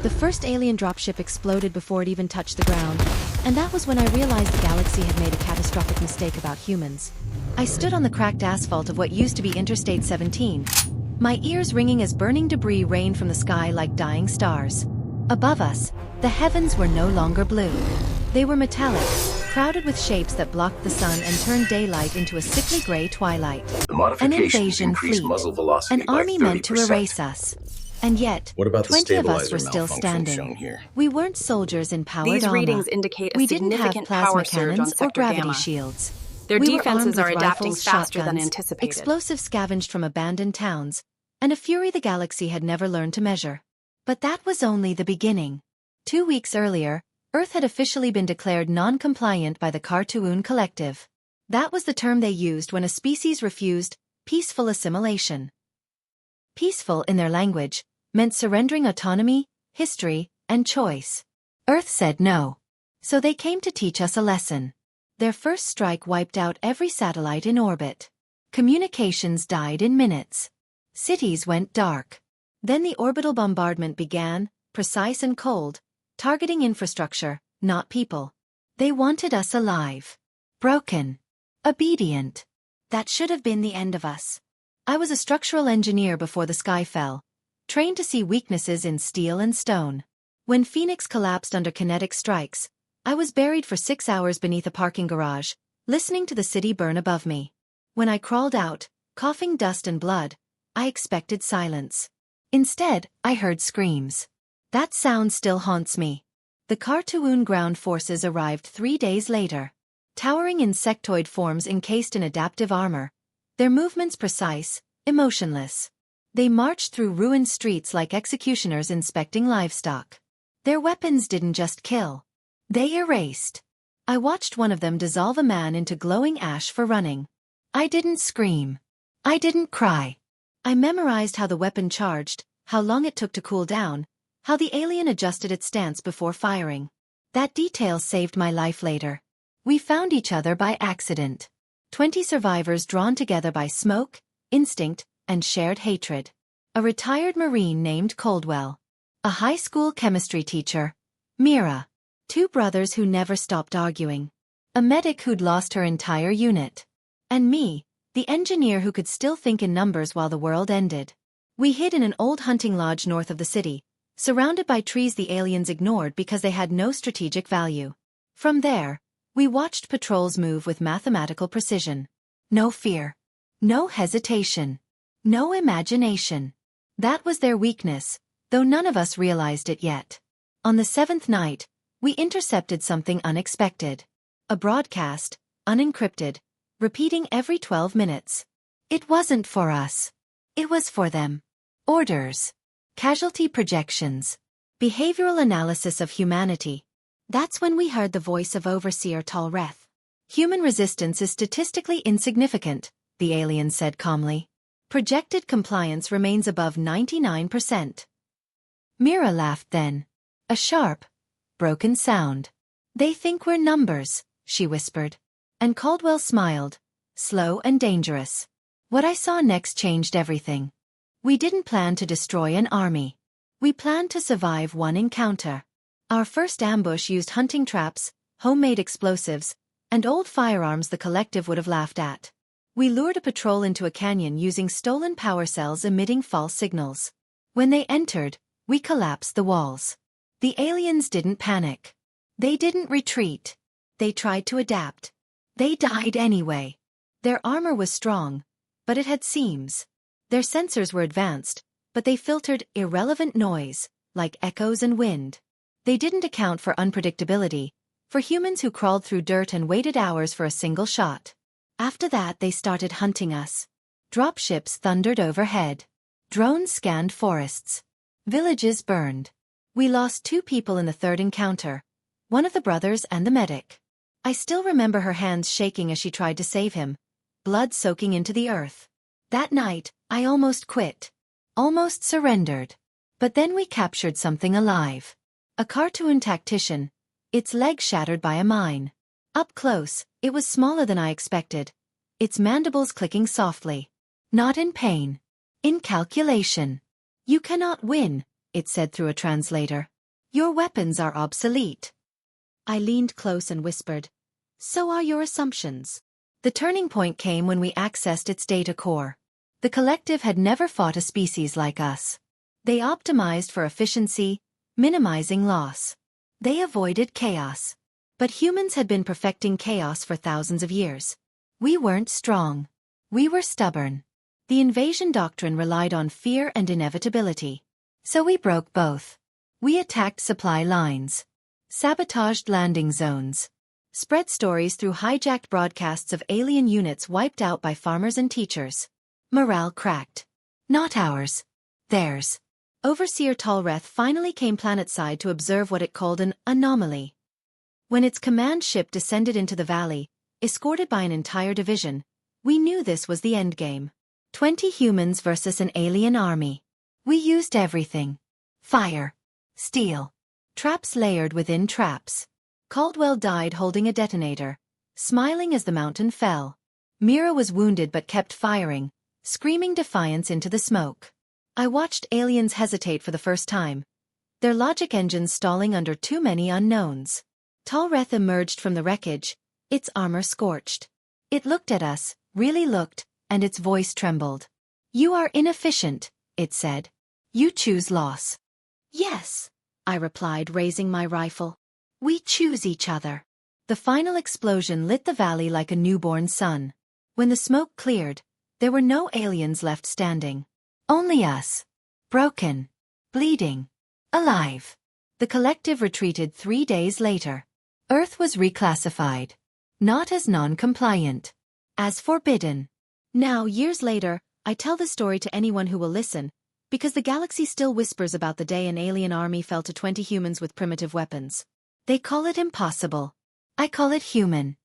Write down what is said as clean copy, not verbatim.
The first alien dropship exploded before it even touched the ground, and that was when I realized the galaxy had made a catastrophic mistake about humans. I stood on the cracked asphalt of what used to be Interstate 17, my ears ringing as burning debris rained from the sky like dying stars. Above us, the heavens were no longer blue. They were metallic, crowded with shapes that blocked the sun and turned daylight into a sickly gray twilight. An invasion fleet, muzzle velocity an army meant to erase us. And yet, What about the 20 of us stabilizer were still malfunction shown standing. here? We weren't soldiers in powered These armor. readings indicate a We didn't have significant plasma power surge on cannons or Sector gravity Gamma. shields. Their We were defenses armed are with adapting rifles, faster than shotguns, anticipated. explosives scavenged from abandoned towns, and a fury the galaxy had never learned to measure. But that was only the beginning. 2 weeks earlier, Earth had officially been declared non-compliant by the Cartoon Collective. That was the term they used when a species refused peaceful assimilation. Peaceful, in their language, meant surrendering autonomy, history, and choice. Earth said no. So they came to teach us a lesson. Their first strike wiped out every satellite in orbit. Communications died in minutes. Cities went dark. Then the orbital bombardment began, precise and cold, targeting infrastructure, not people. They wanted us alive. Broken. Obedient. That should have been the end of us. I was a structural engineer before the sky fell, trained to see weaknesses in steel and stone. When Phoenix collapsed under kinetic strikes, I was buried for 6 hours beneath a parking garage, listening to the city burn above me. When I crawled out, coughing dust and blood, I expected silence. Instead, I heard screams. That sound still haunts me. The Cartoon ground forces arrived 3 days later. Towering insectoid forms encased in adaptive armor, their movements precise, emotionless. They marched through ruined streets like executioners inspecting livestock. Their weapons didn't just kill. They erased. I watched one of them dissolve a man into glowing ash for running. I didn't scream. I didn't cry. I memorized how the weapon charged, how long it took to cool down, how the alien adjusted its stance before firing. That detail saved my life later. We found each other by accident. 20 survivors drawn together by smoke, instinct, and shared hatred. A retired Marine named Coldwell. A high school chemistry teacher, Mira. 2 brothers who never stopped arguing. A medic who'd lost her entire unit. And me, the engineer who could still think in numbers while the world ended. We hid in an old hunting lodge north of the city, surrounded by trees the aliens ignored because they had no strategic value. From there, we watched patrols move with mathematical precision. No fear. No hesitation. No imagination. That was their weakness, though none of us realized it yet. On the 7th night, we intercepted something unexpected. A broadcast, unencrypted, repeating every 12 minutes. It wasn't for us. It was for them. Orders. Casualty projections. Behavioral analysis of humanity. That's when we heard the voice of Overseer Talreth. Human resistance is statistically insignificant, the alien said calmly. Projected compliance remains above 99%. Mira laughed then. A sharp, broken sound. They think we're numbers, she whispered. And Caldwell smiled, slow and dangerous. What I saw next changed everything. We didn't plan to destroy an army. We planned to survive one encounter. Our first ambush used hunting traps, homemade explosives, and old firearms the collective would have laughed at. We lured a patrol into a canyon using stolen power cells emitting false signals. When they entered, we collapsed the walls. The aliens didn't panic. They didn't retreat. They tried to adapt. They died anyway. Their armor was strong, but it had seams. Their sensors were advanced, but they filtered irrelevant noise, like echoes and wind. They didn't account for unpredictability, for humans who crawled through dirt and waited hours for a single shot. After that they started hunting us. Dropships thundered overhead. Drones scanned forests. Villages burned. We lost 2 people in the 3rd encounter, one of the brothers and the medic. I still remember her hands shaking as she tried to save him, blood soaking into the earth. That night, I almost quit. Almost surrendered. But then we captured something alive. A Cartoon tactician, its leg shattered by a mine. Up close, it was smaller than I expected, its mandibles clicking softly. Not in pain. In calculation. You cannot win, it said through a translator. Your weapons are obsolete. I leaned close and whispered, so are your assumptions. The turning point came when we accessed its data core. The collective had never fought a species like us. They optimized for efficiency, minimizing loss. They avoided chaos. But humans had been perfecting chaos for thousands of years. We weren't strong. We were stubborn. The invasion doctrine relied on fear and inevitability. So we broke both. We attacked supply lines, sabotaged landing zones, spread stories through hijacked broadcasts of alien units wiped out by farmers and teachers. Morale cracked. Not ours. Theirs. Overseer Talreth finally came planetside to observe what it called an anomaly. When its command ship descended into the valley, escorted by an entire division, we knew this was the endgame. 20 humans versus an alien army. We used everything. Fire. Steel. Traps layered within traps. Caldwell died holding a detonator, smiling as the mountain fell. Mira was wounded but kept firing, screaming defiance into the smoke. I watched aliens hesitate for the first time, their logic engines stalling under too many unknowns. Talreth emerged from the wreckage, its armor scorched. It looked at us, really looked, and its voice trembled. You are inefficient, it said. You choose loss. Yes, I replied, raising my rifle. We choose each other. The final explosion lit the valley like a newborn sun. When the smoke cleared, there were no aliens left standing. Only us. Broken. Bleeding. Alive. The collective retreated 3 days later. Earth was reclassified. Not as non-compliant. As forbidden. Now, years later, I tell this story to anyone who will listen, because the galaxy still whispers about the day an alien army fell to 20 humans with primitive weapons. They call it impossible. I call it human.